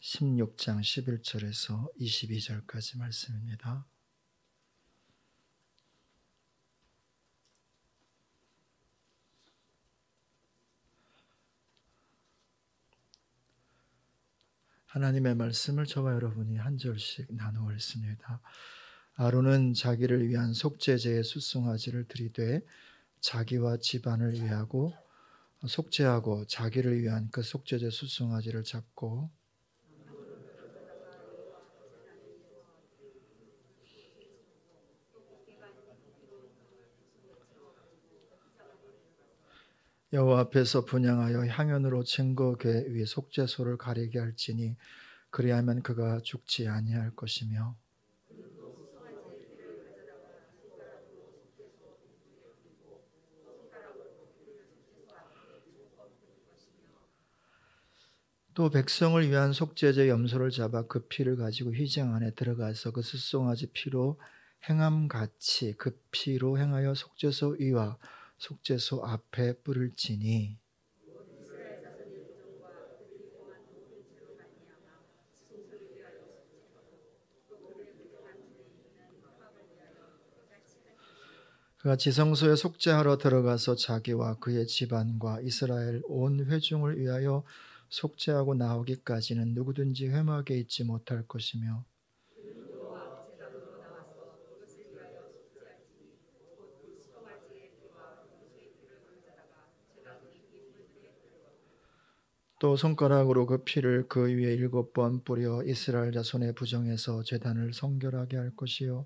16장 11절에서 22절까지 말씀입니다. 하나님의 말씀을 저와 여러분이 한 절씩 나누어 읽습니다. 아론은 자기를 위한 속죄제의 수송아지를 드리되 자기와 집안을 위하고 속죄하고 자기를 위한 그 속죄제 수송아지를 잡고 여호와 앞에서 분향하여 향연으로 증거궤 위에 속죄소를 가리게 할지니 그리하면 그가 죽지 아니할 것이며 또 백성을 위한 속죄제 염소를 잡아 그 피를 가지고 휘장 안에 들어가서 그 수송아지 피로 행함같이 그 피로 행하여 속죄소 위와 속죄소 앞에 뿌릴지니 그가 지성소에 속죄하러 들어가서 자기와 그의 집안과 이스라엘 온 회중을 위하여 속죄하고 나오기까지는 누구든지 회막에 있지 못할 것이며 또 손가락으로 그 피를 그 위에 7번 뿌려 이스라엘 자손의 부정에서 제단을 성결하게 할 것이요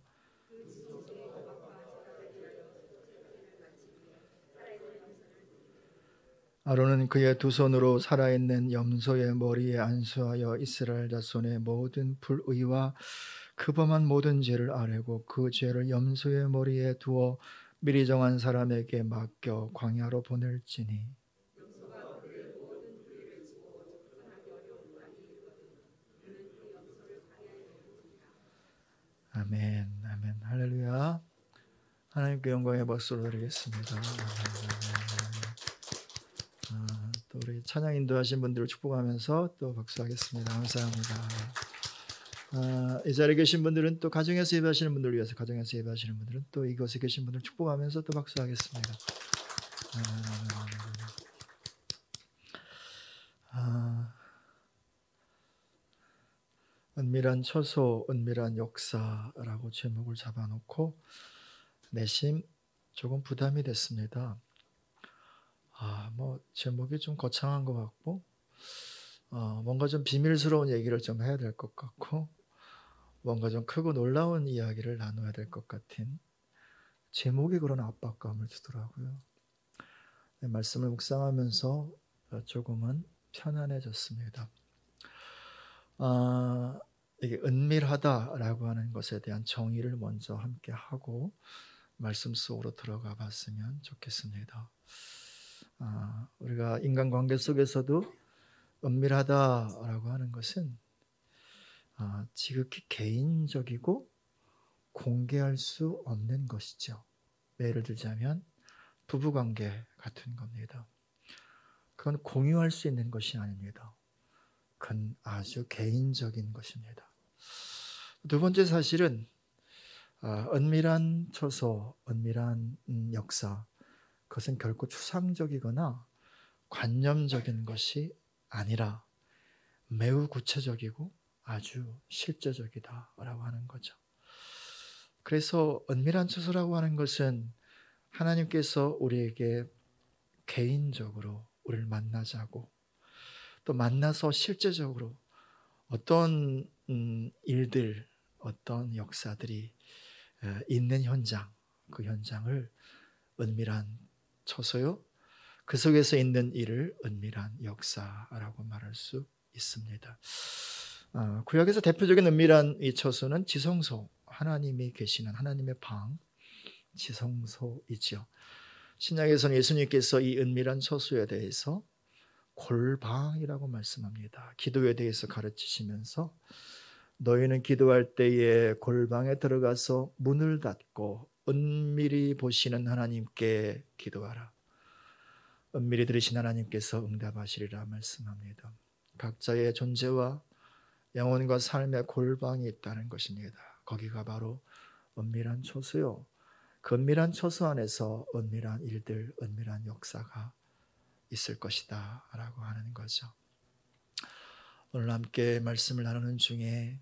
아론은 그의 두 손으로 살아있는 염소의 머리에 안수하여 이스라엘 자손의 모든 불의와 그 범한 모든 죄를 아뢰고 그 죄를 염소의 머리에 두어 미리 정한 사람에게 맡겨 광야로 보낼지니 아멘, 아멘, 할렐루야. 하나님께 영광의 박수를 드리겠습니다. 또 우리 찬양 인도하신 분들을 축복하면서 또 박수하겠습니다. 감사합니다. 이 자리에 계신 분들은 또 가정에서 예배하시는 분들을 위해서 가정에서 예배하시는 분들은 또 이곳에 계신 분들을 축복하면서 또 박수하겠습니다. 은밀한 처소, 은밀한 역사라고 제목을 잡아놓고 내심 조금 부담이 됐습니다. 제목이 좀 거창한 것 같고, 뭔가 좀 비밀스러운 얘기를 좀 해야 될 것 같고, 뭔가 좀 크고 놀라운 이야기를 나눠야 될 것 같은 제목이 그런 압박감을 주더라고요. 말씀을 묵상하면서 조금은 편안해졌습니다. 이게 은밀하다라고 하는 것에 대한 정의를 먼저 함께 하고 말씀 속으로 들어가 봤으면 좋겠습니다. 우리가 인간관계 속에서도 은밀하다라고 하는 것은 지극히 개인적이고 공개할 수 없는 것이죠. 예를 들자면 부부관계 같은 겁니다. 그건 공유할 수 있는 것이 아닙니다. 그건 아주 개인적인 것입니다. 두 번째 사실은 은밀한 처소, 은밀한 역사, 그것은 결코 추상적이거나 관념적인 것이 아니라 매우 구체적이고 아주 실제적이다라고 하는 거죠. 그래서 은밀한 처소라고 하는 것은 하나님께서 우리에게 개인적으로 우리를 만나자고 또 만나서 실제적으로 어떤 일들, 어떤 역사들이 있는 현장, 그 현장을 은밀한 처소요, 그 속에서 있는 일을 은밀한 역사라고 말할 수 있습니다. 구약에서 대표적인 은밀한 이 처소는 지성소, 하나님이 계시는 하나님의 방, 지성소이지요. 신약에서는 예수님께서 이 은밀한 처소에 대해서 골방이라고 말씀합니다. 기도에 대해서 가르치시면서 너희는 기도할 때에 골방에 들어가서 문을 닫고 은밀히 보시는 하나님께 기도하라. 은밀히 들으신 하나님께서 응답하시리라 말씀합니다. 각자의 존재와 영혼과 삶의 골방이 있다는 것입니다. 거기가 바로 은밀한 처소요. 그 은밀한 처소 안에서 은밀한 일들, 은밀한 역사가 있을 것이다 라고 하는 거죠. 오늘 함께 말씀을 나누는 중에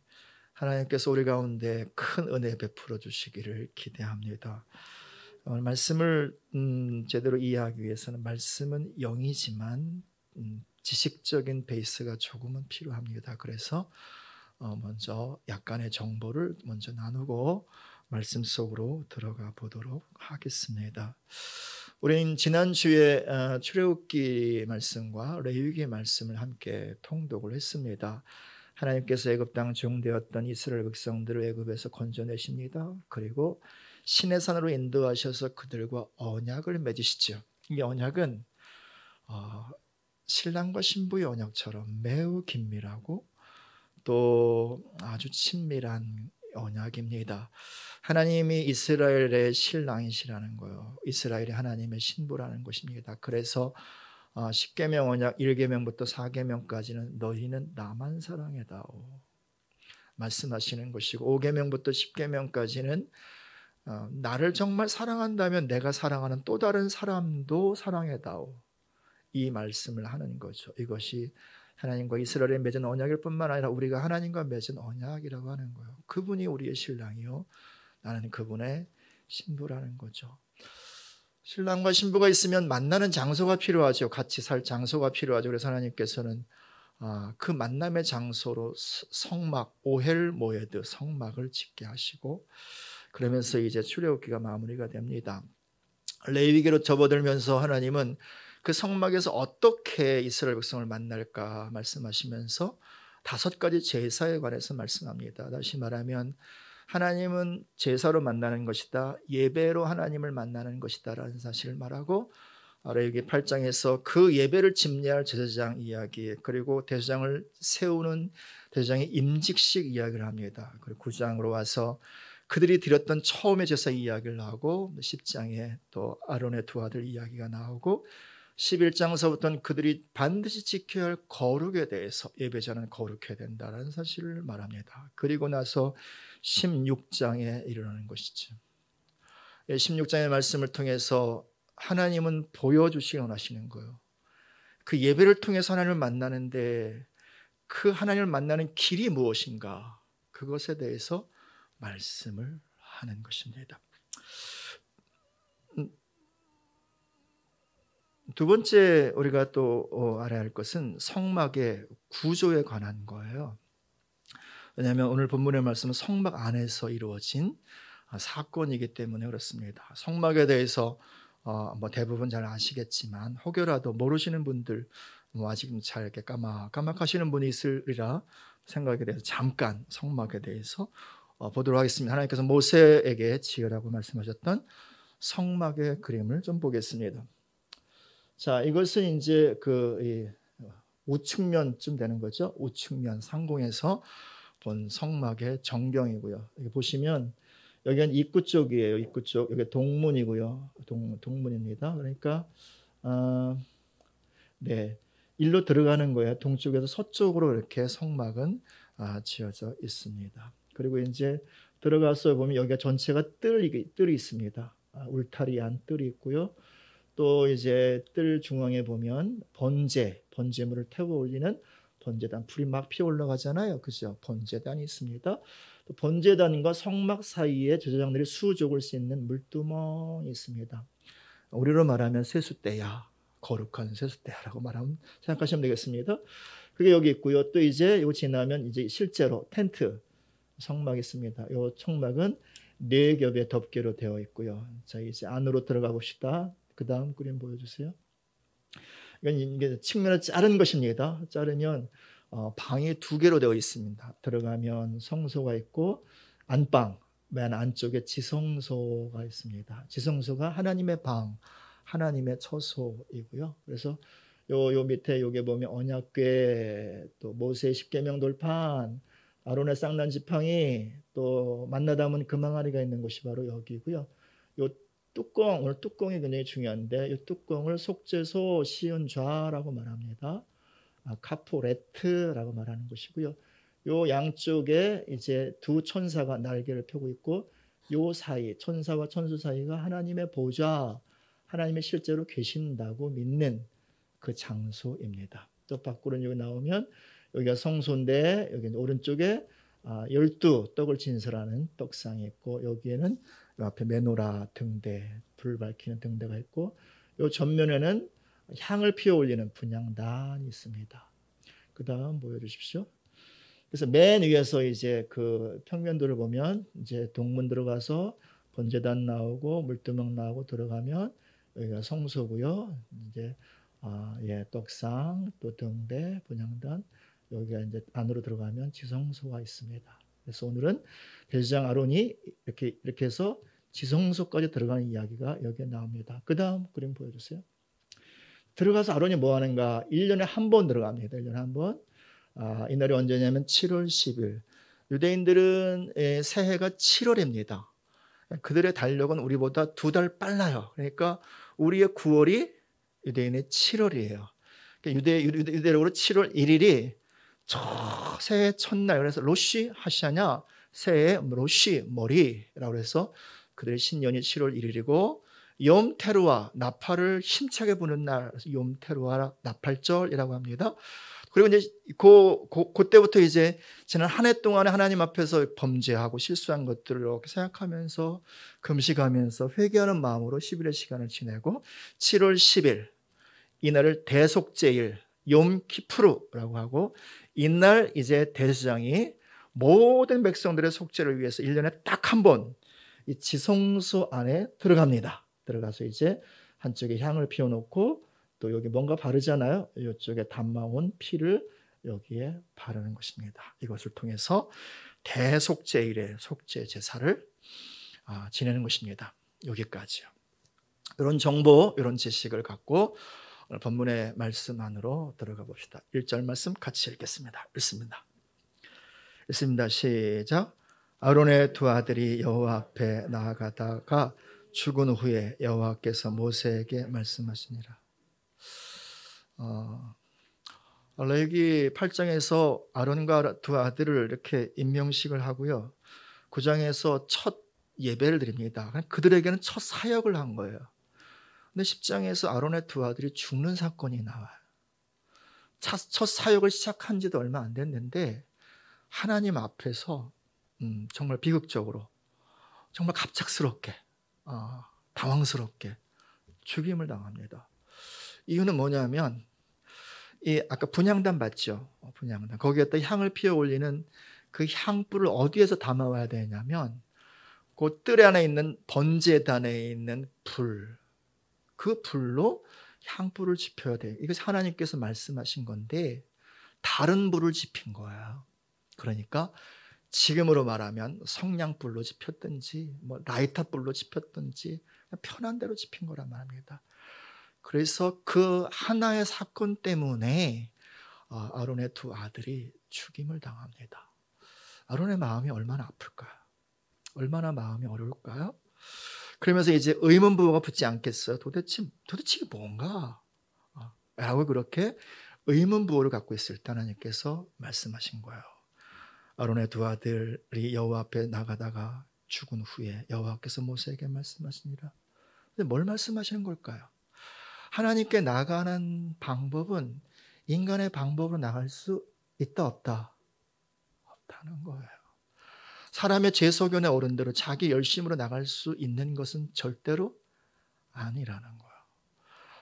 하나님께서 우리 가운데 큰 은혜 베풀어 주시기를 기대합니다. 오늘 말씀을 제대로 이해하기 위해서는 말씀은 영이지만 지식적인 베이스가 조금은 필요합니다. 그래서 먼저 약간의 정보를 먼저 나누고 말씀 속으로 들어가 보도록 하겠습니다. 우린 지난주에 출애굽기 말씀과 레위기 말씀을 함께 통독을 했습니다. 하나님께서 애굽 땅 종되었던 이스라엘 백성들을 애굽에서 건져내십니다. 그리고 시내산으로 인도하셔서 그들과 언약을 맺으시죠. 이 언약은 신랑과 신부의 언약처럼 매우 긴밀하고 또 아주 친밀한 언약입니다. 하나님이 이스라엘의 신랑이시라는 거예요. 이스라엘이 하나님의 신부라는 것입니다. 그래서 10계명 언약 1계명부터 4계명까지는 너희는 나만 사랑해다오 말씀하시는 것이고 5계명부터 10계명까지는 나를 정말 사랑한다면 내가 사랑하는 또 다른 사람도 사랑해다오 이 말씀을 하는 거죠. 이것이 하나님과 이스라엘의 맺은 언약일 뿐만 아니라 우리가 하나님과 맺은 언약이라고 하는 거예요. 그분이 우리의 신랑이요 나는 그분의 신부라는 거죠. 신랑과 신부가 있으면 만나는 장소가 필요하죠. 같이 살 장소가 필요하죠. 그래서 하나님께서는 그 만남의 장소로 성막 오헬 모에드 성막을 짓게 하시고 그러면서 이제 출애굽기가 마무리가 됩니다. 레위기로 접어들면서 하나님은 그 성막에서 어떻게 이스라엘 백성을 만날까 말씀하시면서 5가지 제사에 관해서 말씀합니다. 다시 말하면 하나님은 제사로 만나는 것이다. 예배로 하나님을 만나는 것이다 라는 사실을 말하고 레위기 8장에서 그 예배를 집례할 제사장 이야기 그리고 대제사장을 세우는 대제사장의 임직식 이야기를 합니다. 그리고 9장으로 와서 그들이 드렸던 처음의 제사 이야기를 하고 10장에 또 아론의 두 아들 이야기가 나오고 11장서부터는 그들이 반드시 지켜야 할 거룩에 대해서 예배자는 거룩해야 된다는 사실을 말합니다. 그리고 나서 16장에 이르는 것이죠. 16장의 말씀을 통해서 하나님은 보여주시기 원하시는 거예요. 그 예배를 통해서 하나님을 만나는데 그 하나님을 만나는 길이 무엇인가 그것에 대해서 말씀을 하는 것입니다. 두 번째 우리가 또 알아야 할 것은 성막의 구조에 관한 거예요. 왜냐하면 오늘 본문의 말씀은 성막 안에서 이루어진 사건이기 때문에 그렇습니다. 성막에 대해서 대부분 잘 아시겠지만 혹여라도 모르시는 분들 아직 잘 이렇게 까막하시는 분이 있으리라 생각에 대해서 잠깐 성막에 대해서 보도록 하겠습니다. 하나님께서 모세에게 지으라고 말씀하셨던 성막의 그림을 좀 보겠습니다. 자, 이것은 이제 그 우측면쯤 되는 거죠. 우측면 상공에서 본 성막의 정경이고요. 여기 보시면 여기는 입구 쪽이에요. 입구 쪽. 여기 동문이고요. 동문입니다. 그러니까 네, 일로 들어가는 거예요. 동쪽에서 서쪽으로 이렇게 성막은 지어져 있습니다. 그리고 이제 들어가서 보면 여기가 전체가 뜰이 있습니다. 울타리 안 뜰이 있고요. 또 이제 뜰 중앙에 보면 번제물을 태워 올리는 번제단 불이 막 피어 올라가잖아요. 그죠? 번제단이 있습니다. 또 번제단과 성막 사이에 제사장들이 수족을 씻는 물두멍이 있습니다. 우리로 말하면 세숫대야, 거룩한 세숫대야라고 생각하시면 되겠습니다. 그게 여기 있고요. 또 이제 이거 지나면 이제 실제로 텐트 성막이 있습니다. 이 성막은 4겹의 덮개로 되어 있고요. 자, 이제 안으로 들어가 봅시다. 그 다음 그림 보여주세요. 이게 측면을 자른 것입니다. 자르면 방이 2개로 되어 있습니다. 들어가면 성소가 있고 안방 맨 안쪽에 지성소가 있습니다. 지성소가 하나님의 방, 하나님의 처소이고요. 그래서 요 밑에 요게 보면 언약궤, 또 모세의 10계명 돌판, 아론의 쌍난 지팡이, 또 만나 담은 금항아리가 있는 곳이 바로 여기고요. 요 뚜껑, 오늘 뚜껑이 굉장히 중요한데 이 뚜껑을 속죄소 시은좌라고 말합니다. 카포레트라고 말하는 것이고요. 요 양쪽에 이제 두 천사가 날개를 펴고 있고 요 사이 천사와 천수 사이가 하나님의 보좌, 하나님의 실제로 계신다고 믿는 그 장소입니다. 또 밖으로 여기 나오면 여기가 성소인데 여기 오른쪽에 12떡을 진설하는 떡상이 있고 여기에는 요 앞에 메노라 등대, 불 밝히는 등대가 있고 요 전면에는 향을 피워 올리는 분향단이 있습니다. 그 다음 보여주십시오. 그래서 맨 위에서 이제 그 평면도를 보면 이제 동문 들어가서 번제단 나오고 물두멍 나오고 들어가면 여기가 성소고요. 이제 떡상 또 등대 분향단 여기가 이제 안으로 들어가면 지성소가 있습니다. 그래서 오늘은 대제사장 아론이 이렇게 해서 지성소까지 들어가는 이야기가 여기에 나옵니다. 그 다음 그림 보여주세요. 들어가서 아론이 뭐 하는가? 1년에 한 번 들어갑니다. 1년에 한 번. 이날이 언제냐면 7월 10일. 유대인들은 새해가 7월입니다. 그들의 달력은 우리보다 2달 빨라요. 그러니까 우리의 9월이 유대인의 7월이에요. 유대력으로 7월 1일이 새해 첫날. 그래서 로시 하샤냐 새해 로시 머리라고 해서 그들의 신년이 7월 1일이고 욤 테루아 나팔을 힘차게 부는 날, 욤 테루아 나팔절이라고 합니다. 그리고 이제 그때부터 이제 지난 한 해 동안에 하나님 앞에서 범죄하고 실수한 것들을 이렇게 생각하면서 금식하면서 회개하는 마음으로 10일의 시간을 지내고 7월 10일 이날을 대속죄일 욤 키푸르라고 하고 이날 이제 대제사장이 모든 백성들의 속죄를 위해서 1년에 딱 한 번 이 지성소 안에 들어갑니다. 들어가서 이제 한쪽에 향을 피워놓고 또 여기 뭔가 바르잖아요. 이쪽에 담아온 피를 여기에 바르는 것입니다. 이것을 통해서 대속죄일의 속죄 제사를 지내는 것입니다. 여기까지요. 이런 정보, 이런 지식을 갖고 오늘 본문의 말씀 안으로 들어가 봅시다. 1절 말씀 같이 읽겠습니다. 읽습니다. 시작. 아론의 두 아들이 여호와 앞에 나아가다가 죽은 후에 여호와께서 모세에게 말씀하시니라. 레위기 8장에서 아론과 두 아들을 이렇게 임명식을 하고요. 9장에서 첫 예배를 드립니다. 그들에게는 첫 사역을 한 거예요. 근데 10장에서 아론의 두 아들이 죽는 사건이 나와요. 첫 사역을 시작한 지도 얼마 안 됐는데 하나님 앞에서 정말 비극적으로 정말 갑작스럽게 당황스럽게 죽임을 당합니다. 이유는 뭐냐면 아까 분향단 봤죠? 분향단. 거기에다 향을 피워 올리는 그 향불을 어디에서 담아와야 되냐면 그 뜰 안에 있는 번제단에 있는 불, 그 불로 향불을 지펴야 돼요. 이것이 하나님께서 말씀하신 건데 다른 불을 지핀 거예요. 그러니까 지금으로 말하면 성냥불로 지폈든지 라이터불로 지폈든지 편한 대로 지핀 거란 말입니다. 그래서 그 하나의 사건 때문에 아론의 두 아들이 죽임을 당합니다. 아론의 마음이 얼마나 아플까요? 얼마나 마음이 어려울까요? 그러면서 이제 의문부호가 붙지 않겠어요? 도대체 이게 뭔가? 라고 그렇게 의문부호를 갖고 있을 때 하나님께서 말씀하신 거예요. 아론의 두 아들이 여호와 앞에 나가다가 죽은 후에 여호와께서 모세에게 말씀하시니라. 근데 뭘 말씀하시는 걸까요? 하나님께 나가는 방법은 인간의 방법으로 나갈 수 있다 없다? 없다는 거예요. 사람의 재소견에 오른 대로 자기 열심으로 나갈 수 있는 것은 절대로 아니라는 거예요.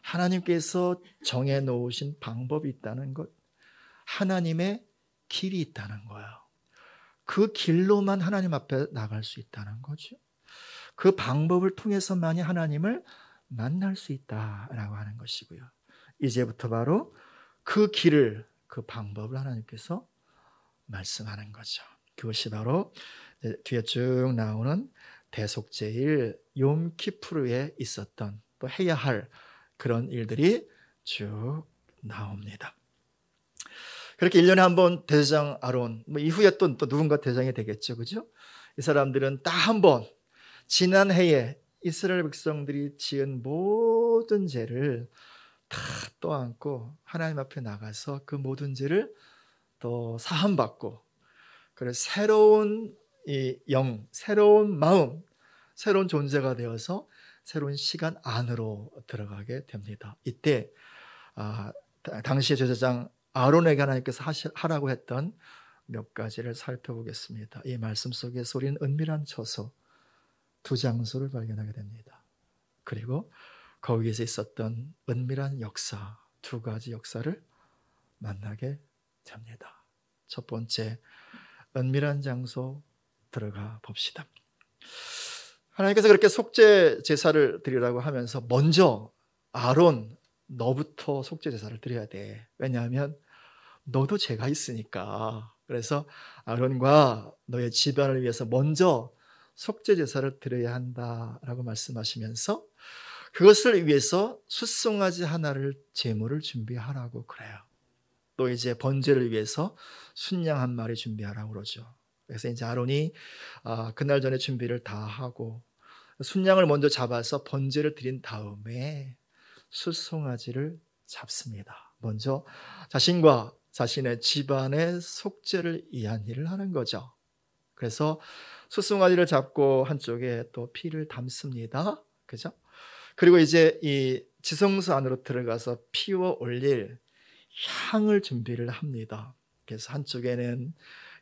하나님께서 정해놓으신 방법이 있다는 것, 하나님의 길이 있다는 거예요. 그 길로만 하나님 앞에 나갈 수 있다는 거죠. 그 방법을 통해서만이 하나님을 만날 수 있다라고 하는 것이고요. 이제부터 바로 그 길을, 그 방법을 하나님께서 말씀하는 거죠. 그것이 바로 뒤에 쭉 나오는 대속죄일 욤 키푸르에 있었던 또 해야 할 그런 일들이 쭉 나옵니다. 그렇게 1년에 한 번 대제사장 아론, 이후에 또 누군가 대장이 되겠죠. 그죠? 이 사람들은 딱 한 번, 지난 해에 이스라엘 백성들이 지은 모든 죄를 다 떠안고 하나님 앞에 나가서 그 모든 죄를 또 사함받고 그래서 새로운 이 영, 새로운 마음, 새로운 존재가 되어서 새로운 시간 안으로 들어가게 됩니다. 이때 당시의 제사장 아론에게 하나님께서 하라고 했던 몇 가지를 살펴보겠습니다. 이 말씀 속에서 우리는 은밀한 처소 두 장소를 발견하게 됩니다. 그리고 거기에서 있었던 은밀한 역사, 두 가지 역사를 만나게 됩니다. 첫 번째, 은밀한 장소 들어가 봅시다. 하나님께서 그렇게 속죄 제사를 드리라고 하면서 먼저 아론, 너부터 속죄 제사를 드려야 돼. 왜냐하면 너도 죄가 있으니까. 그래서 아론과 너의 집안을 위해서 먼저 속죄 제사를 드려야 한다라고 말씀하시면서 그것을 위해서 숫송아지 하나를 제물을 준비하라고 그래요. 또 이제 번제를 위해서 순양 한 마리 준비하라고 그러죠. 그래서 이제 아론이 그날 전에 준비를 다 하고 순양을 먼저 잡아서 번제를 드린 다음에 숫송아지를 잡습니다. 먼저 자신과 자신의 집안의 속죄를 위한 일을 하는 거죠. 그래서 숫송아지를 잡고 한쪽에 또 피를 담습니다. 그죠? 그리고 이제 이 지성소 안으로 들어가서 피워 올릴 향을 준비를 합니다. 그래서 한쪽에는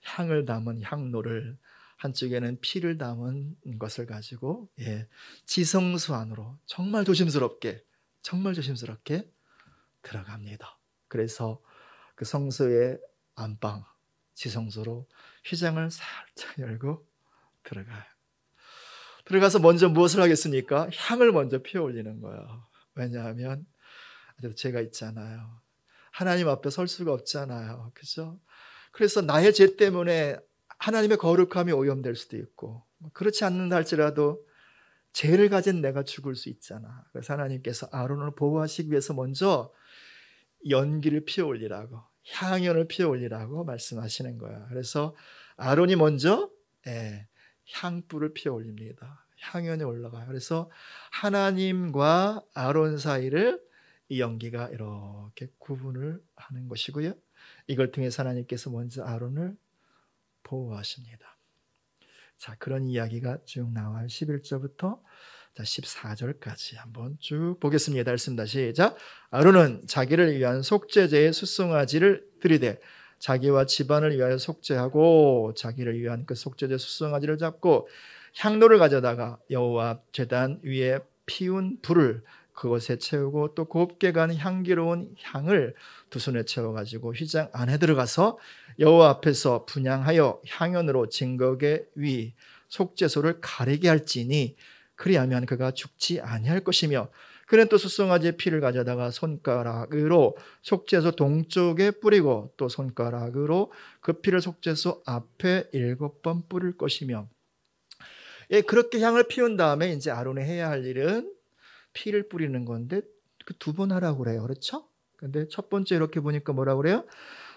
향을 담은 향로를, 한쪽에는 피를 담은 것을 가지고 지성소 안으로 정말 조심스럽게 들어갑니다. 그래서 그 성소의 안방, 지성소로 휘장을 살짝 열고 들어가요. 들어가서 먼저 무엇을 하겠습니까? 향을 먼저 피워 올리는 거예요. 왜냐하면 죄가 있잖아요. 하나님 앞에 설 수가 없잖아요. 그죠? 그래서 나의 죄 때문에 하나님의 거룩함이 오염될 수도 있고, 그렇지 않는다 할지라도 죄를 가진 내가 죽을 수 있잖아. 그래서 하나님께서 아론을 보호하시기 위해서 먼저 연기를 피워 올리라고, 향연을 피워 올리라고 말씀하시는 거야. 그래서 아론이 먼저 향불을 피워 올립니다. 향연이 올라가요. 그래서 하나님과 아론 사이를 이 연기가 이렇게 구분을 하는 것이고요. 이걸 통해서 하나님께서 먼저 아론을 보호하십니다. 자, 그런 이야기가 쭉 나와요. 11절부터 14절까지 한번 쭉 보겠습니다. 읽습니다. 시작. 아론은 자기를 위한 속죄제의 숫송아지를 드리되 자기와 집안을 위하여 속죄하고 자기를 위한 그 속죄제 숫송아지를 잡고 향로를 가져다가 여호와 제단 위에 피운 불을 그것에 채우고 또 곱게 간 향기로운 향을 두 손에 채워가지고 휘장 안에 들어가서 여호와 앞에서 분향하여 향연으로 증거계 위 속죄소를 가리게 할지니 그리하면 그가 죽지 아니할 것이며 그는 또 숫송아지의 피를 가져다가 손가락으로 속죄소 동쪽에 뿌리고 또 손가락으로 그 피를 속죄소 앞에 7번 뿌릴 것이며 그렇게 향을 피운 다음에 이제 아론이 해야 할 일은 피를 뿌리는 건데 그 2번 하라고 그래요. 그렇죠? 근데 첫 번째 이렇게 보니까 뭐라고 그래요?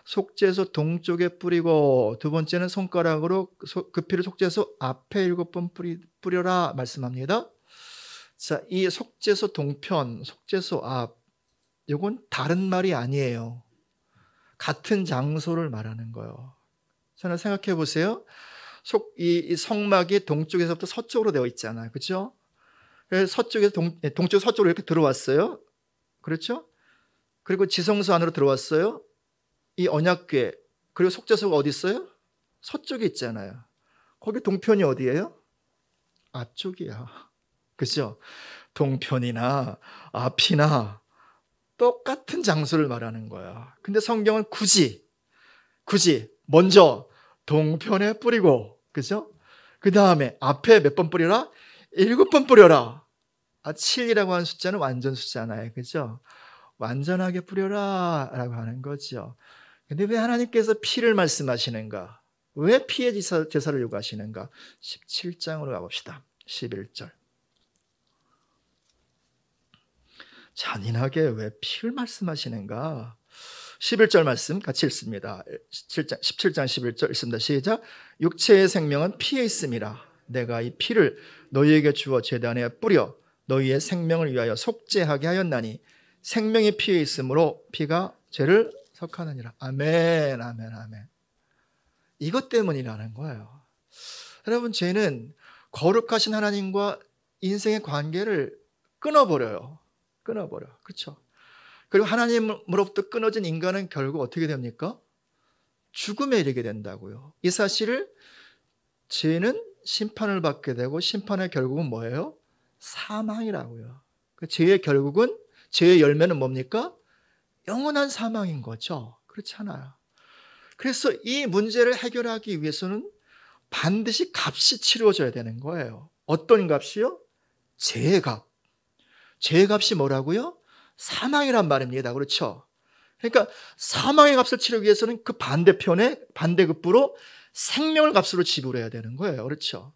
속죄소 동쪽에 뿌리고 두 번째는 손가락으로 그 피를 속죄소 앞에 7번 뿌려라 말씀합니다. 자, 이 속죄소 동편, 속죄소 앞, 이건 다른 말이 아니에요. 같은 장소를 말하는 거예요. 저는 생각해 보세요. 이 성막이 동쪽에서부터 서쪽으로 되어 있잖아요. 그렇죠? 서쪽에서 동쪽 서쪽으로 이렇게 들어왔어요. 그렇죠? 그리고 지성소 안으로 들어왔어요. 이 언약궤, 그리고 속죄소가 어디 있어요? 서쪽에 있잖아요. 거기 동편이 어디예요? 앞쪽이야. 그렇죠? 동편이나 앞이나 똑같은 장소를 말하는 거야. 근데 성경은 굳이 먼저 동편에 뿌리고, 그죠? 그 다음에 앞에 몇 번 뿌려라? 7번 뿌려라. 7이라고 하는 숫자는 완전 숫자잖아요. 그죠? 완전하게 뿌려라 라고 하는 거죠. 근데 왜 하나님께서 피를 말씀하시는가? 왜 피의 제사를 요구하시는가? 17장으로 가봅시다. 11절. 잔인하게 왜 피를 말씀하시는가? 11절 말씀 같이 읽습니다. 17장 11절 읽습니다. 시작. 육체의 생명은 피에 있음이라. 내가 이 피를 너희에게 주어 제단에 뿌려 너희의 생명을 위하여 속죄하게 하였나니 생명이 피에 있으므로 피가 죄를 석하느니라. 아멘, 아멘, 아멘. 이것 때문이라는 거예요. 여러분, 죄는 거룩하신 하나님과 인생의 관계를 끊어버려요. 그렇죠? 그리고 하나님으로부터 끊어진 인간은 결국 어떻게 됩니까? 죽음에 이르게 된다고요. 이 사실을, 죄는 심판을 받게 되고 심판의 결국은 뭐예요? 사망이라고요. 죄의 결국은, 죄의 열매는 뭡니까? 영원한 사망인 거죠. 그렇지 않아요. 그래서 이 문제를 해결하기 위해서는 반드시 값이 치루어져야 되는 거예요. 어떤 값이요? 죄의 값. 죄의 값이 뭐라고요? 사망이란 말입니다. 그렇죠? 그러니까 사망의 값을 치르기 위해서는 그 반대편에, 반대급부로 생명을 값으로 지불해야 되는 거예요. 그렇죠?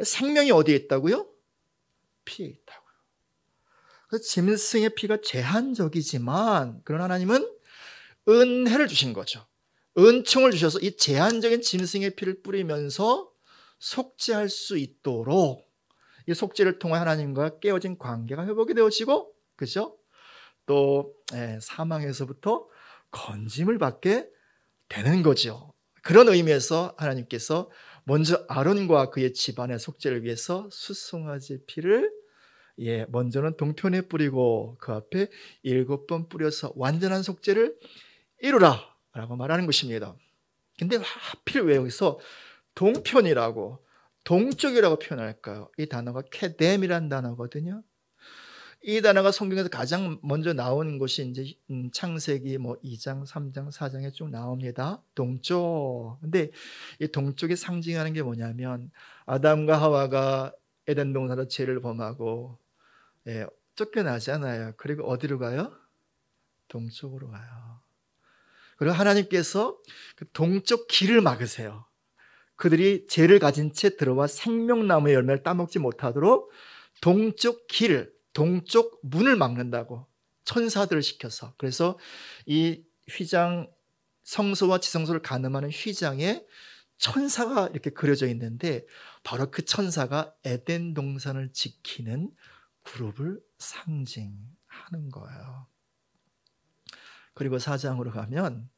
생명이 어디에 있다고요? 피에 있다고요. 그래서 짐승의 피가 제한적이지만, 그런 하나님은 은혜를 주신 거죠. 은총을 주셔서 이 제한적인 짐승의 피를 뿌리면서 속죄할 수 있도록, 이 속죄를 통해 하나님과 깨어진 관계가 회복이 되어지고, 그죠? 또 사망에서부터 건짐을 받게 되는 거죠. 그런 의미에서 하나님께서 먼저 아론과 그의 집안의 속죄를 위해서 숫송아지 피를 먼저는 동편에 뿌리고 그 앞에 7번 뿌려서 완전한 속죄를 이루라 라고 말하는 것입니다. 근데 하필 왜 여기서 동편이라고, 동쪽이라고 표현할까요? 이 단어가 케뎀이라는 단어거든요. 이 단어가 성경에서 가장 먼저 나온 것이 이제 창세기 2장, 3장, 4장에 쭉 나옵니다. 동쪽. 근데 이 동쪽이 상징하는 게 뭐냐면, 아담과 하와가 에덴 동산에서 죄를 범하고 쫓겨나잖아요. 그리고 어디로 가요? 동쪽으로 가요. 그리고 하나님께서 그 동쪽 길을 막으세요. 그들이 죄를 가진 채 들어와 생명나무의 열매를 따먹지 못하도록 동쪽 길을, 동쪽 문을 막는다고, 천사들을 시켜서. 그래서 이 휘장, 성소와 지성소를 가늠하는 휘장에 천사가 이렇게 그려져 있는데, 바로 그 천사가 에덴 동산을 지키는 그룹을 상징하는 거예요. 그리고 4장으로 가면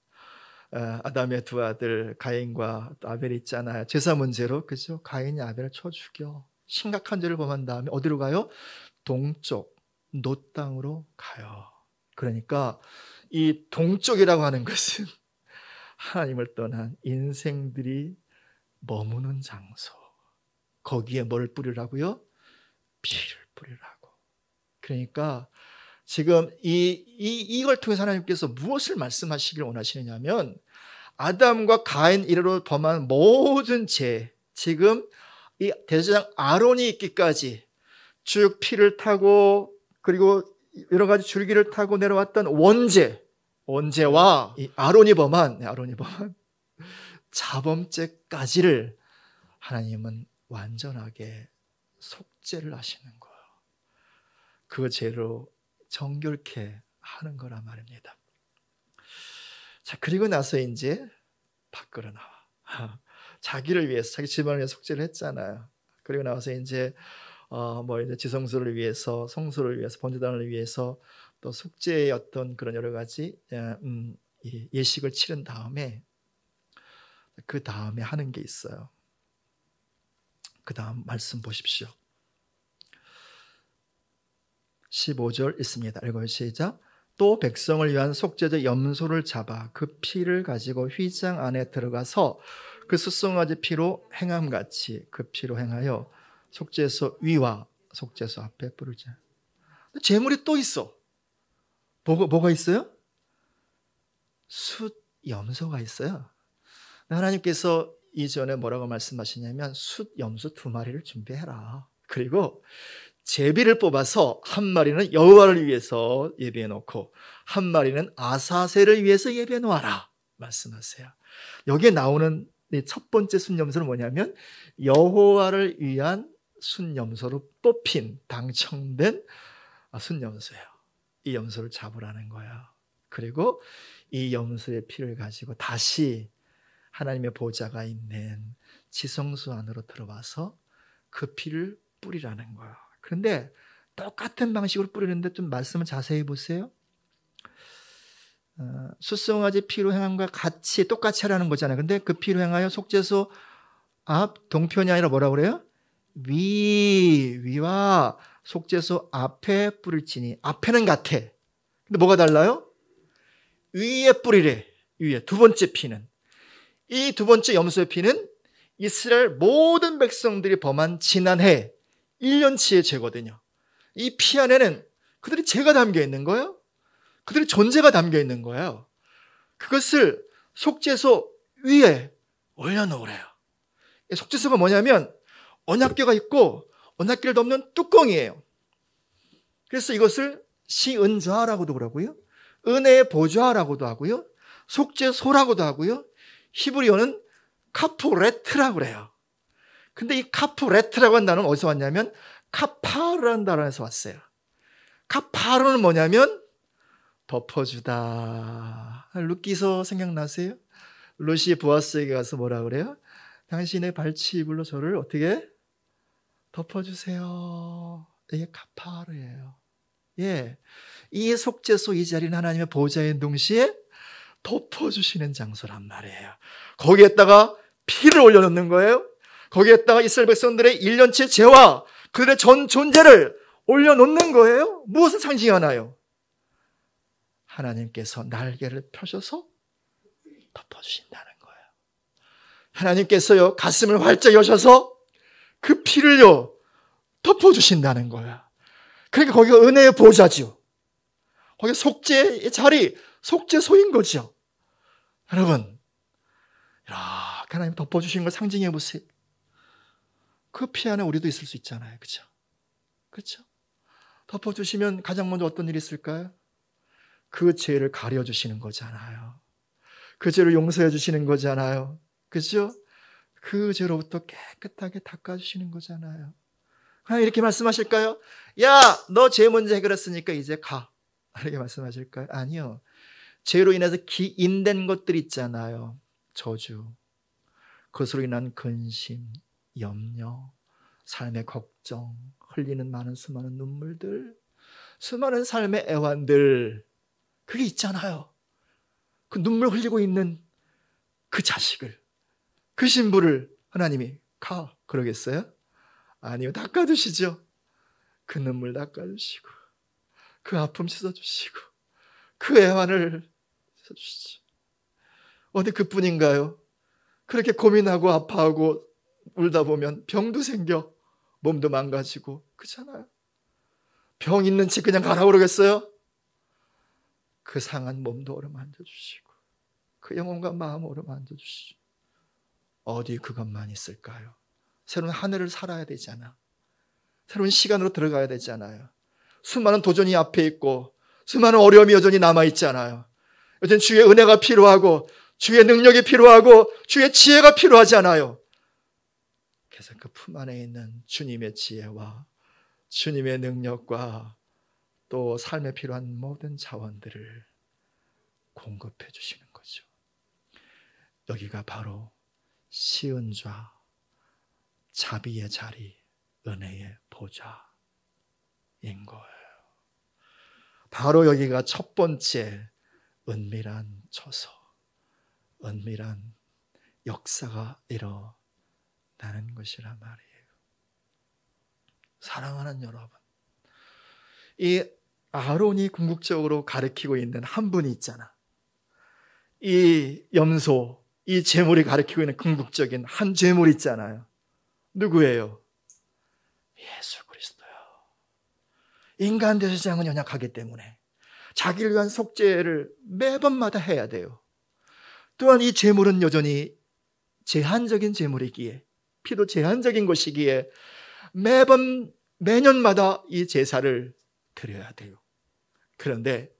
아담의 두 아들 가인과 아벨이 있잖아요. 제사 문제로, 그죠? 가인이 아벨을 쳐 죽여 심각한 죄를 범한 다음에 어디로 가요? 동쪽 노 땅으로 가요. 그러니까 이 동쪽이라고 하는 것은 하나님을 떠난 인생들이 머무는 장소. 거기에 뭘 뿌리라고요? 피를 뿌리라고. 그러니까 지금 이걸 통해서 하나님께서 무엇을 말씀하시길 원하시느냐면, 아담과 가인 이래로 범한 모든 죄, 지금 이 대제사장 아론이 있기까지 쭉 피를 타고, 그리고 여러 가지 줄기를 타고 내려왔던 원죄와 이 아론이 범한 자범죄까지를 하나님은 완전하게 속죄를 하시는 거예요. 그 죄로 정결케 하는 거란 말입니다. 자, 그리고 나서 이제 밖으로 나와. 자기를 위해서, 자기 집안을 위해서 속죄를 했잖아요. 그리고 나와서 이제 이제 지성소를 위해서, 성소를 위해서, 번제단을 위해서 또 속죄의 어떤 그런 여러 가지 예식을 치른 다음에, 그 다음에 하는 게 있어요. 그 다음 말씀 보십시오. 15절 있습니다. 읽어요. 시작. 또 백성을 위한 속죄제 염소를 잡아 그 피를 가지고 휘장 안에 들어가서 그 숫송아지 피로 행함같이 그 피로 행하여 속죄소 위와 속죄소 앞에 뿌리자. 제물이 또 있어. 뭐가 있어요? 숫 염소가 있어요. 하나님께서 이전에 뭐라고 말씀하시냐면, 숫 염소 2마리를 준비해라. 그리고 제비를 뽑아서 한 마리는 여호와를 위해서 예비해 놓고 한 마리는 아사셀을 위해서 예비해 놓아라 말씀하세요. 여기에 나오는 첫 번째 순염소는 뭐냐면, 여호와를 위한 순염소로 뽑힌, 당첨된 순염소예요. 이 염소를 잡으라는 거예요. 그리고 이 염소의 피를 가지고 다시 하나님의 보좌가 있는 지성소 안으로 들어와서 그 피를 뿌리라는 거예요. 그런데 똑같은 방식으로 뿌리는데 좀 말씀을 자세히 보세요. 숫송아지 피로 행함과 똑같이 하라는 거잖아요. 근데 그 피로 행하여 속죄소 앞 동편이 아니라 뭐라고 그래요? 위와 속죄소 앞에 뿌릴지니. 앞에는 같아. 근데 뭐가 달라요? 위에 뿌리래. 위에 두 번째 피는. 이 두 번째 염소의 피는 이스라엘 모든 백성들이 범한 지난해 1년치의 죄거든요. 이 피 안에는 그들의 죄가 담겨 있는 거예요. 그들의 존재가 담겨 있는 거예요. 그것을 속죄소 위에 올려놓으래요. 속죄소가 뭐냐면 언약궤가 있고 언약궤를 덮는 뚜껑이에요. 그래서 이것을 시은좌라고도 그러고요. 은혜의 보좌라고도 하고요. 속죄소라고도 하고요. 히브리어는 카프레트라고 그래요. 근데 이 카프레트라고 한 단어는 어디서 왔냐면 카파르라는 단어에서 왔어요. 카파르는 뭐냐면 덮어주다. 루키서 생각나세요? 롯이 보아스에게 가서 뭐라 그래요? 당신의 발치이불로 저를 어떻게 덮어주세요. 이게 카파르예요. 예, 이 속죄소 이 자리는 하나님의 보좌의 동시에 덮어주시는 장소란 말이에요. 거기에다가 피를 올려놓는 거예요. 거기에다가 이스라엘 백성들의 1년치 죄와 그들의 전 존재를 올려놓는 거예요. 무엇을 상징하나요? 하나님께서 날개를 펴셔서 덮어주신다는 거예요. 하나님께서요 가슴을 활짝 여셔서 그 피를요 덮어주신다는 거예요. 그러니까 거기가 은혜의 보좌죠. 거기 속죄의 자리, 속죄소인 거죠. 여러분, 이렇게 하나님 덮어주신 걸 상징해 보세요. 그 피 안에 우리도 있을 수 있잖아요. 그렇죠? 그렇죠? 덮어주시면 가장 먼저 어떤 일이 있을까요? 그 죄를 가려주시는 거잖아요. 그 죄를 용서해 주시는 거잖아요. 그렇죠? 그 죄로부터 깨끗하게 닦아주시는 거잖아요. 하나님 이렇게 말씀하실까요? 야, 너 죄 문제 해결했으니까 이제 가. 이렇게 말씀하실까요? 아니요. 죄로 인해서 기인된 것들이 있잖아요. 저주, 그것으로 인한 근심, 염려, 삶의 걱정, 흘리는 많은 수많은 눈물들, 수많은 삶의 애환들, 그게 있잖아요. 그 눈물 흘리고 있는 그 자식을, 그 신부를 하나님이 가 그러겠어요? 아니요. 닦아주시죠. 그 눈물 닦아주시고 그 아픔 씻어주시고 그 애환을 씻어주시죠. 어디 그뿐인가요? 그렇게 고민하고 아파하고 울다 보면 병도 생겨 몸도 망가지고 그렇잖아요. 병 있는 집 그냥 가라고 그러겠어요? 그 상한 몸도 어루만져 주시고 그 영혼과 마음 어루만져 주시죠. 어디 그것만 있을까요? 새로운 하늘을 살아야 되잖아. 새로운 시간으로 들어가야 되잖아요. 수많은 도전이 앞에 있고 수많은 어려움이 여전히 남아있잖아요. 여전히 주의 은혜가 필요하고 주의 능력이 필요하고 주의 지혜가 필요하잖아요. 그래서 그 품 안에 있는 주님의 지혜와 주님의 능력과 또 삶에 필요한 모든 자원들을 공급해 주시는 거죠. 여기가 바로 시은좌, 자비의 자리, 은혜의 보좌인 거예요. 바로 여기가 첫 번째 은밀한 처소, 은밀한 역사가 일어나는 것이란 말이에요. 사랑하는 여러분, 이 아론이 궁극적으로 가리키고 있는 한 분이 있잖아. 이 염소, 이 제물이 가리키고 있는 궁극적인 한 제물 있잖아요. 누구예요? 예수 그리스도요. 인간 대제사장은 연약하기 때문에 자기를 위한 속죄를 매번마다 해야 돼요. 또한 이 제물은 여전히 제한적인 제물이기에, 피도 제한적인 것이기에 매년마다 이 제사를 드려야 돼요. 그런데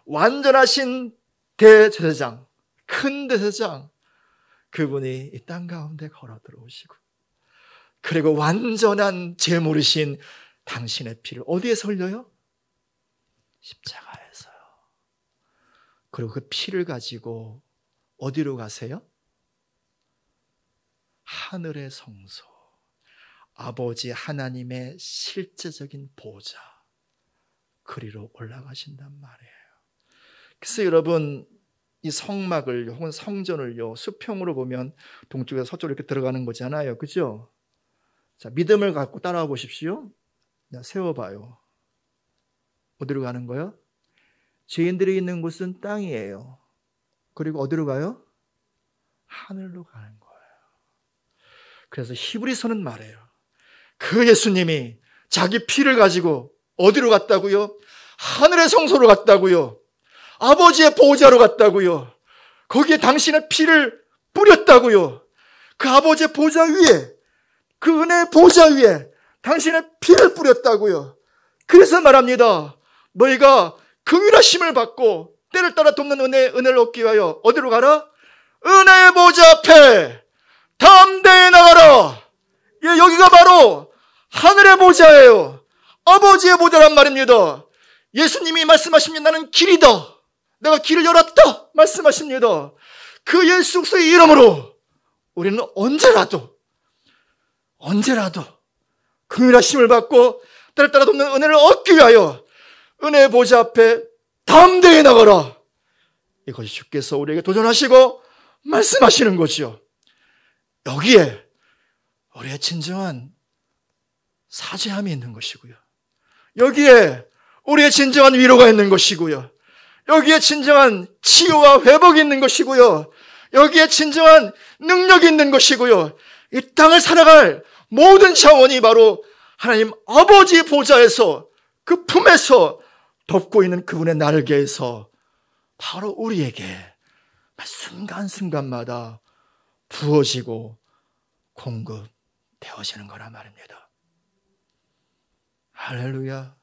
완전하신 대제사장, 큰 대제사장, 그분이 이 땅 가운데 걸어 들어오시고, 그리고 완전한 제물이신 당신의 피를 어디에서 흘려요? 십자가에서요. 그리고 그 피를 가지고 어디로 가세요? 하늘의 성소, 아버지 하나님의 실제적인 보좌, 그리로 올라가신단 말이에요. 그래서 여러분, 이 성막을 혹은 성전을요, 수평으로 보면 동쪽에서 서쪽으로 이렇게 들어가는 거잖아요. 그죠? 자, 믿음을 갖고 따라와 보십시오. 자, 세워봐요. 어디로 가는 거예요? 죄인들이 있는 곳은 땅이에요. 그리고 어디로 가요? 하늘로 가는 거예요. 그래서 히브리서는 말해요. 그 예수님이 자기 피를 가지고 어디로 갔다고요? 하늘의 성소로 갔다고요. 아버지의 보호자로 갔다고요. 거기에 당신의 피를 뿌렸다고요. 그 아버지의 보호자 위에, 그 은혜의 보호자 위에 당신의 피를 뿌렸다고요. 그래서 말합니다. 너희가 긍휼하심을 받고 때를 따라 돕는 은혜를 얻기 위하여 어디로 가라? 은혜의 보호자 앞에 담대히 나가라. 예, 여기가 바로 하늘의 보호자예요. 아버지의 보호자란 말입니다. 예수님이 말씀하십니다. 나는 길이다. 내가 길을 열었다 말씀하십니다. 그 예수 그리스도의 이름으로 우리는 언제라도 긍휼하심을 받고 때를 따라 돕는 은혜를 얻기 위하여 은혜의 보좌 앞에 담대히 나가라. 이것이 주께서 우리에게 도전하시고 말씀하시는 것이요. 여기에 우리의 진정한 사죄함이 있는 것이고요. 여기에 우리의 진정한 위로가 있는 것이고요. 여기에 진정한 치유와 회복이 있는 것이고요. 여기에 진정한 능력이 있는 것이고요. 이 땅을 살아갈 모든 차원이 바로 하나님 아버지 보좌에서 그 품에서 덮고 있는 그분의 날개에서 바로 우리에게 순간순간마다 부어지고 공급되어지는 거란 말입니다. 할렐루야.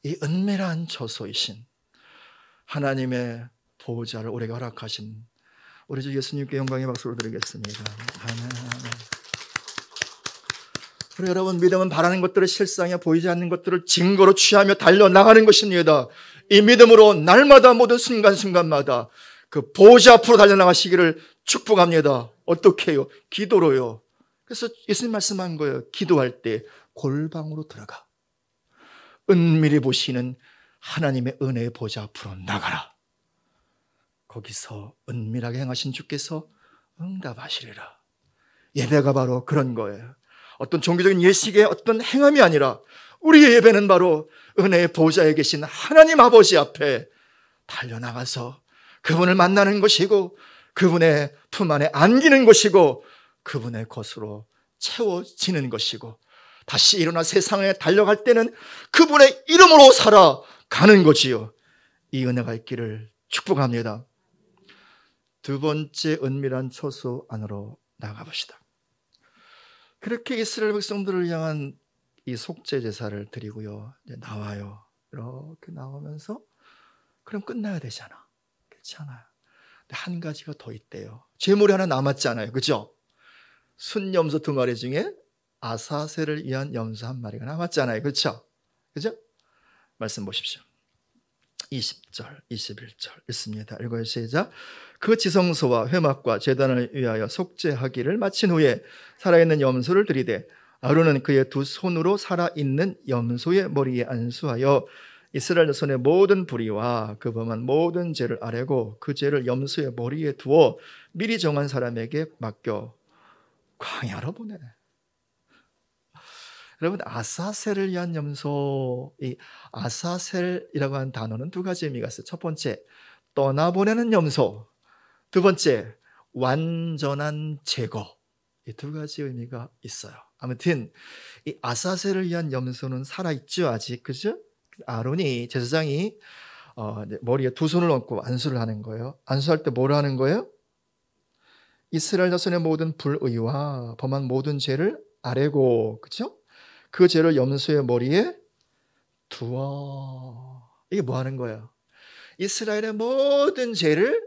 이 은밀한 처소이신 하나님의 보호자를 우리에게 허락하신 우리 주 예수님께 영광의 박수를 드리겠습니다. 아멘. 그리고 여러분, 믿음은 바라는 것들을 실상에 보이지 않는 것들을 증거로 취하며 달려나가는 것입니다. 이 믿음으로 날마다 모든 순간순간마다 그 보호자 앞으로 달려나가시기를 축복합니다. 어떻게 해요? 기도로요. 그래서 예수님 말씀한 거예요. 기도할 때 골방으로 들어가. 은밀히 보시는 하나님의 은혜의 보좌 앞으로 나가라. 거기서 은밀하게 행하신 주께서 응답하시리라. 예배가 바로 그런 거예요. 어떤 종교적인 예식의 어떤 행함이 아니라 우리의 예배는 바로 은혜의 보좌에 계신 하나님 아버지 앞에 달려나가서 그분을 만나는 것이고 그분의 품 안에 안기는 것이고 그분의 것으로 채워지는 것이고 다시 일어나 세상에 달려갈 때는 그분의 이름으로 살아가는 거지요. 이 은혜가 있기를 축복합니다. 두 번째 은밀한 처소 안으로 나가봅시다. 그렇게 이스라엘 백성들을 향한 이 속죄 제사를 드리고요. 이제 나와요. 이렇게 나오면서 그럼 끝나야 되잖아. 그렇지 않아요. 근데 한 가지가 더 있대요. 제물이 하나 남았잖아요. 그죠? 순염소 2마리 중에 아사셀을 위한 염소 1마리가 남았잖아요. 그렇죠? 그죠? 말씀 보십시오. 20절, 21절 읽습니다. 읽어요. 시작. 그 지성소와 회막과 제단을 위하여 속죄하기를 마친 후에 살아있는 염소를 들이되 아론은 그의 두 손으로 살아있는 염소의 머리에 안수하여 이스라엘 자손의 모든 불의와 그 범한 모든 죄를 아뢰고 그 죄를 염소의 머리에 두어 미리 정한 사람에게 맡겨 광야로 보내. 여러분, 아사셀을 위한 염소, 이 아사셀이라고 하는 단어는 두 가지 의미가 있어요. 첫 번째, 떠나보내는 염소. 두 번째, 완전한 제거. 이 두 가지 의미가 있어요. 아무튼 이 아사셀을 위한 염소는 살아있죠, 아직. 그죠? 아론이, 제사장이 머리에 두 손을 얹고 안수를 하는 거예요. 안수할 때 뭘 하는 거예요? 이스라엘 자손의 모든 불의와 범한 모든 죄를 아뢰고, 그죠? 그 죄를 염소의 머리에 두어. 이게 뭐 하는 거예요? 이스라엘의 모든 죄를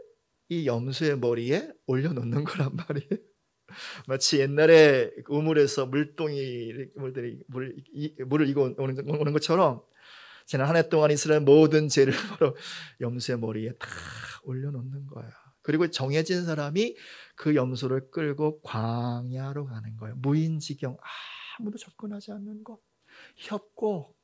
이 염소의 머리에 올려놓는 거란 말이에요. 마치 옛날에 우물에서 물동이 물을 이고 오는 것처럼 지난 한 해 동안 이스라엘 모든 죄를 바로 염소의 머리에 다 올려놓는 거예요. 그리고 정해진 사람이 그 염소를 끌고 광야로 가는 거예요. 무인지경, 아무도 접근하지 않는 곳, 협곡,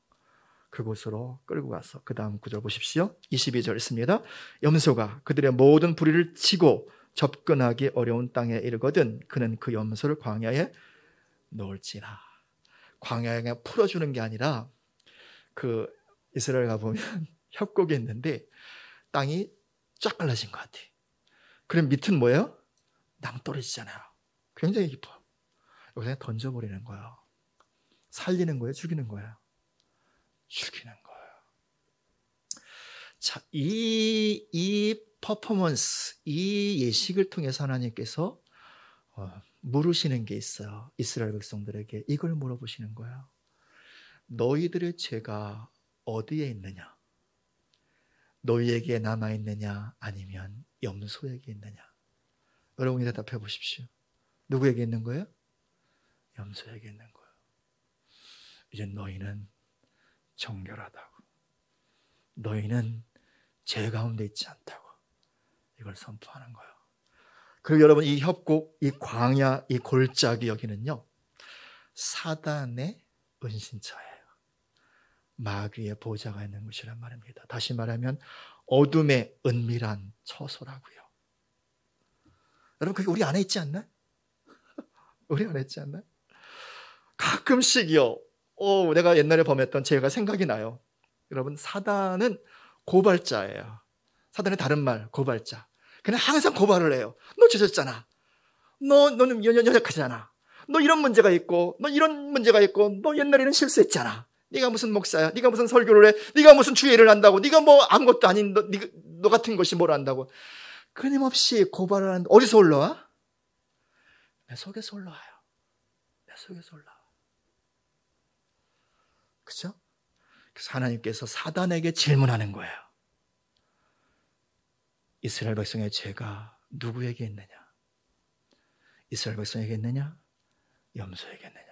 그곳으로 끌고 가서 그 다음 구절 보십시오. 22절 있습니다. 염소가 그들의 모든 부리를 치고 접근하기 어려운 땅에 이르거든 그는 그 염소를 광야에 놓을지라. 광야에 그냥 풀어주는 게 아니라 그 이스라엘 가보면 협곡이 있는데 땅이 쫙 갈라진 것 같아. 그럼 밑은 뭐예요? 낭떠러지잖아요. 굉장히 깊어요. 여기서 던져버리는 거예요. 살리는 거예요? 죽이는 거예요? 죽이는 거예요. 자, 이 퍼포먼스, 이 예식을 통해서 하나님께서 물으시는 게 있어요. 이스라엘 백성들에게 이걸 물어보시는 거예요. 너희들의 죄가 어디에 있느냐? 너희에게 남아있느냐? 아니면 염소에게 있느냐? 여러분이 대답해 보십시오. 누구에게 있는 거예요? 염소에게 있는 거예요. 이제 너희는 정결하다고. 너희는 죄 가운데 있지 않다고. 이걸 선포하는 거예요. 그리고 여러분 이 협곡, 이 광야, 이 골짜기 여기는요. 사단의 은신처예요. 마귀의 보좌가 있는 곳이란 말입니다. 다시 말하면 어둠의 은밀한 처소라고요. 여러분 그게 우리 안에 있지 않나요? 우리 안에 있지 않나요? 가끔씩요. 내가 옛날에 범했던 죄가 생각이 나요. 여러분 사단은 고발자예요. 사단의 다른 말 고발자. 그냥 항상 고발을 해요. 너 죄졌잖아. 너는 연약하잖아. 너 이런 문제가 있고 너 이런 문제가 있고 너 옛날에는 실수했잖아. 네가 무슨 목사야? 네가 무슨 설교를 해? 네가 무슨 주의를 한다고? 네가 뭐 아무것도 아닌 너 같은 것이 뭘 안다고? 끊임없이 고발을 하는데 어디서 올라와? 내 속에서 올라와요. 내 속에서 올라와. 그렇죠? 그래서 하나님께서 사단에게 질문하는 거예요. 이스라엘 백성의 죄가 누구에게 있느냐? 이스라엘 백성에게 있느냐? 염소에게 있느냐?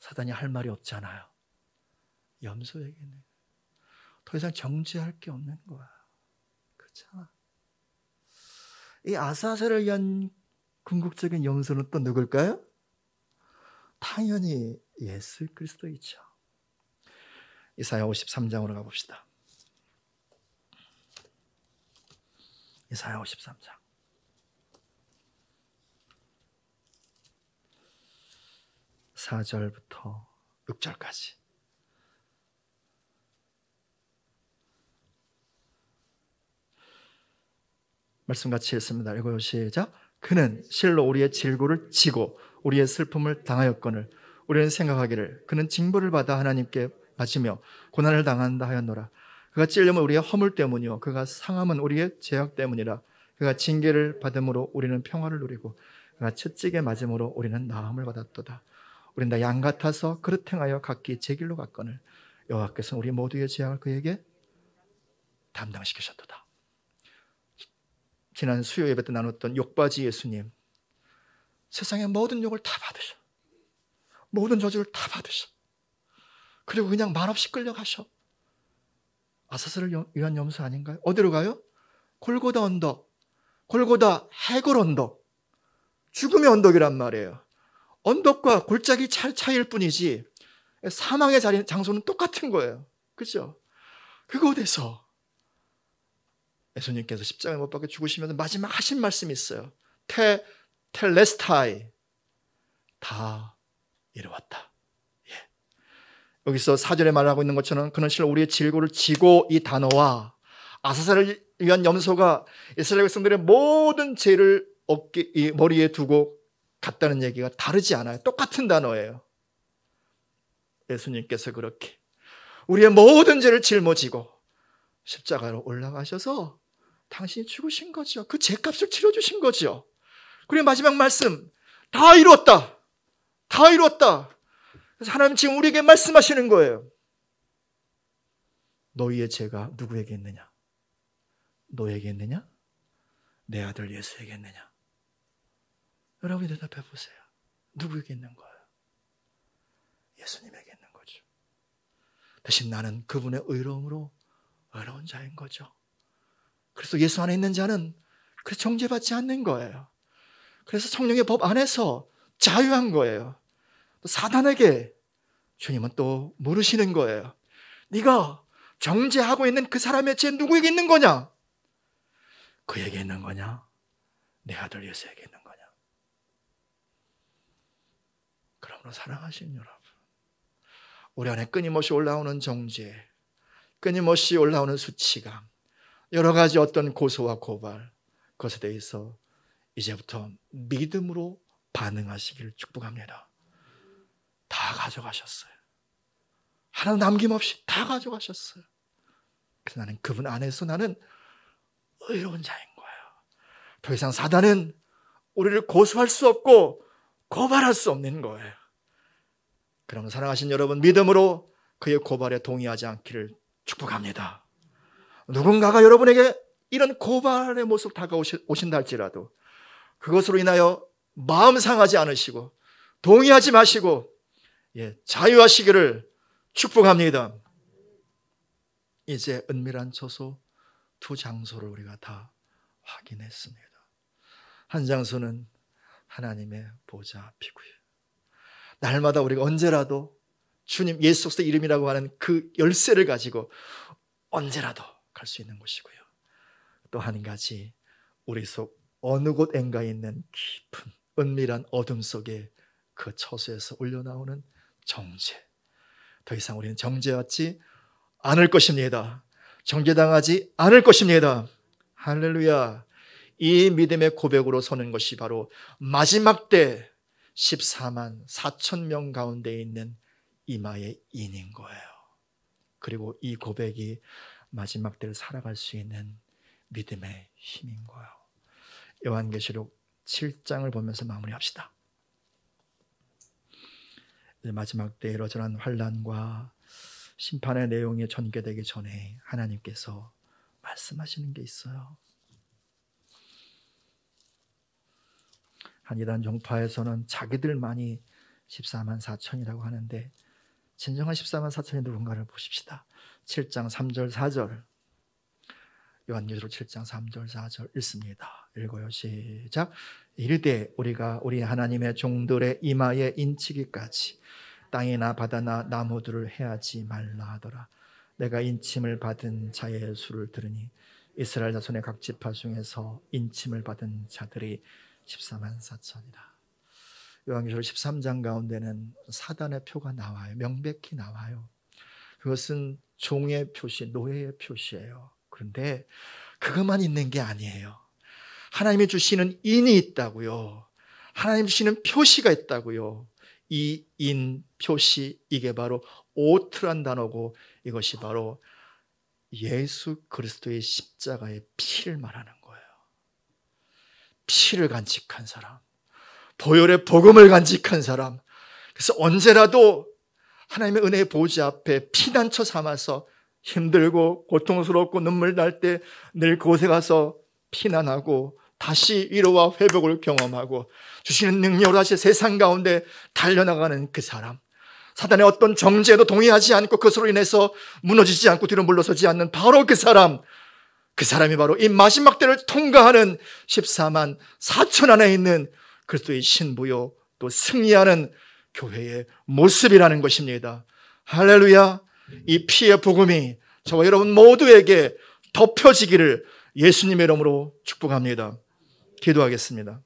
사단이 할 말이 없잖아요. 염소에게 있느냐? 더 이상 정죄할 게 없는 거야. 그렇잖아. 이 아사셀을 위한 궁극적인 염소는 또 누굴까요? 당연히 예수 그리스도이죠. 이사야 53장으로 가봅시다. 이사야 53장. 4절부터 6절까지. 말씀 같이 읽습니다. 읽어요. 시작. 그는 실로 우리의 질고를 지고 우리의 슬픔을 당하였거늘 우리는 생각하기를 그는 징벌을 받아 하나님께 맞으며 고난을 당한다 하였노라. 그가 찔림은 우리의 허물 때문이요 그가 상함은 우리의 죄악 때문이라. 그가 징계를 받음으로 우리는 평화를 누리고 그가 채찍에 맞음으로 우리는 나음을 받았도다. 우리는 다 양 같아서 그릇 행하여 각기 제 길로 갔거늘 여호와께서는 우리 모두의 죄악을 그에게 담당시키셨도다. 지난 수요 예배 때 나눴던 욕바지 예수님, 세상의 모든 욕을 다 받으셔. 모든 저주를 다 받으셔. 그리고 그냥 말없이 끌려가셔. 아사스를 위한 염소 아닌가요? 어디로 가요? 골고다 언덕, 골고다 해골 언덕, 죽음의 언덕이란 말이에요. 언덕과 골짜기 차이일 뿐이지 사망의 장소는 똑같은 거예요. 그렇죠? 그곳에서 예수님께서 십자가에 못 박혀 죽으시면서 마지막 하신 말씀이 있어요. 텔레스타이, 다 이루었다. 예. 여기서 4절에 말하고 있는 것처럼 그는 실로 우리의 질고를 지고 이 단어와 아사셀을 위한 염소가 이스라엘 백성들의 모든 죄를 머리에 두고 갔다는 얘기가 다르지 않아요. 똑같은 단어예요. 예수님께서 그렇게 우리의 모든 죄를 짊어지고 십자가로 올라가셔서 당신이 죽으신 거죠. 그 죄값을 치러주신 거죠. 그리고 마지막 말씀, 다 이루었다. 다 이루었다. 그래서 하나님 지금 우리에게 말씀하시는 거예요. 너희의 죄가 누구에게 있느냐? 너에게 있느냐? 내 아들 예수에게 있느냐? 여러분이 대답해 보세요. 누구에게 있는 거예요? 예수님에게 있는 거죠. 대신 나는 그분의 의로움으로 의로운 자인 거죠. 그래서 예수 안에 있는 자는 그래서 정죄받지 않는 거예요. 그래서 성령의 법 안에서 자유한 거예요. 사단에게 주님은 또 물으시는 거예요. 네가 정죄하고 있는 그 사람의 죄 누구에게 있는 거냐? 그에게 있는 거냐? 내 아들 예수에게 있는 거냐? 그러므로 사랑하시는 여러분, 우리 안에 끊임없이 올라오는 정죄, 끊임없이 올라오는 수치감, 여러 가지 어떤 고소와 고발, 그것에 대해서 이제부터 믿음으로 반응하시기를 축복합니다. 다 가져가셨어요. 하나 남김없이 다 가져가셨어요. 그래서 나는 그분 안에서 나는 의로운 자인 거예요. 더 이상 사단은 우리를 고소할 수 없고 고발할 수 없는 거예요. 그러면 사랑하신 여러분, 믿음으로 그의 고발에 동의하지 않기를 축복합니다. 누군가가 여러분에게 이런 고발의 모습 다가오신다 할지라도 그것으로 인하여 마음 상하지 않으시고 동의하지 마시고 자유하시기를 축복합니다. 이제 은밀한 처소 두 장소를 우리가 다 확인했습니다. 한 장소는 하나님의 보좌 앞이고요. 날마다 우리가 언제라도 주님 예수 그리스도 이름이라고 하는 그 열쇠를 가지고 언제라도 갈 수 있는 곳이고요. 또 한 가지, 우리 속 어느 곳엔가에 있는 깊은 은밀한 어둠 속에 그 처소에서 올려나오는 정죄. 더 이상 우리는 정죄받지 않을 것입니다. 정죄당하지 않을 것입니다. 할렐루야. 이 믿음의 고백으로 서는 것이 바로 마지막 때 14만 4천 명 가운데 있는 이마의 인인 거예요. 그리고 이 고백이 마지막 때를 살아갈 수 있는 믿음의 힘인 거예요. 요한계시록 7장을 보면서 마무리합시다. 마지막 때 여전한 환난과 심판의 내용이 전개되기 전에 하나님께서 말씀하시는 게 있어요. 한 이단 종파에서는 자기들만이 14만 4천이라고 하는데 진정한 14만 4천이 누군가를 보십시다. 7장 3절 4절, 요한계시록 7장 3절 4절 읽습니다. 읽어요. 시작. 이르되 우리가 우리 하나님의 종들의 이마에 인치기까지 땅이나 바다나 나무들을 해하지 말라 하더라. 내가 인침을 받은 자의 수를 들으니 이스라엘 자손의 각 지파 중에서 인침을 받은 자들이 14만 4천이라. 요한계시록 13장 가운데는 사단의 표가 나와요. 명백히 나와요. 그것은 종의 표시, 노예의 표시예요. 그런데 그것만 있는 게 아니에요. 하나님이 주시는 인이 있다고요. 하나님 주시는 표시가 있다고요. 이 인, 표시, 이게 바로 오트란 단어고 이것이 바로 예수 그리스도의 십자가의 피를 말하는 거예요. 피를 간직한 사람, 보혈의 복음을 간직한 사람. 그래서 언제라도 하나님의 은혜의 보좌 앞에 피난처 삼아서 힘들고 고통스럽고 눈물 날 때 늘 그곳에 가서 피난하고 다시 위로와 회복을 경험하고 주시는 능력으로 다시 세상 가운데 달려나가는 그 사람, 사단의 어떤 정죄에도 동의하지 않고 그것으로 인해서 무너지지 않고 뒤로 물러서지 않는 바로 그 사람, 그 사람이 바로 이 마지막 때를 통과하는 14만 4천 안에 있는 그리스도의 신부요 또 승리하는 교회의 모습이라는 것입니다. 할렐루야. 이 피의 복음이 저와 여러분 모두에게 덮여지기를 예수님의 이름으로 축복합니다. 기도하겠습니다.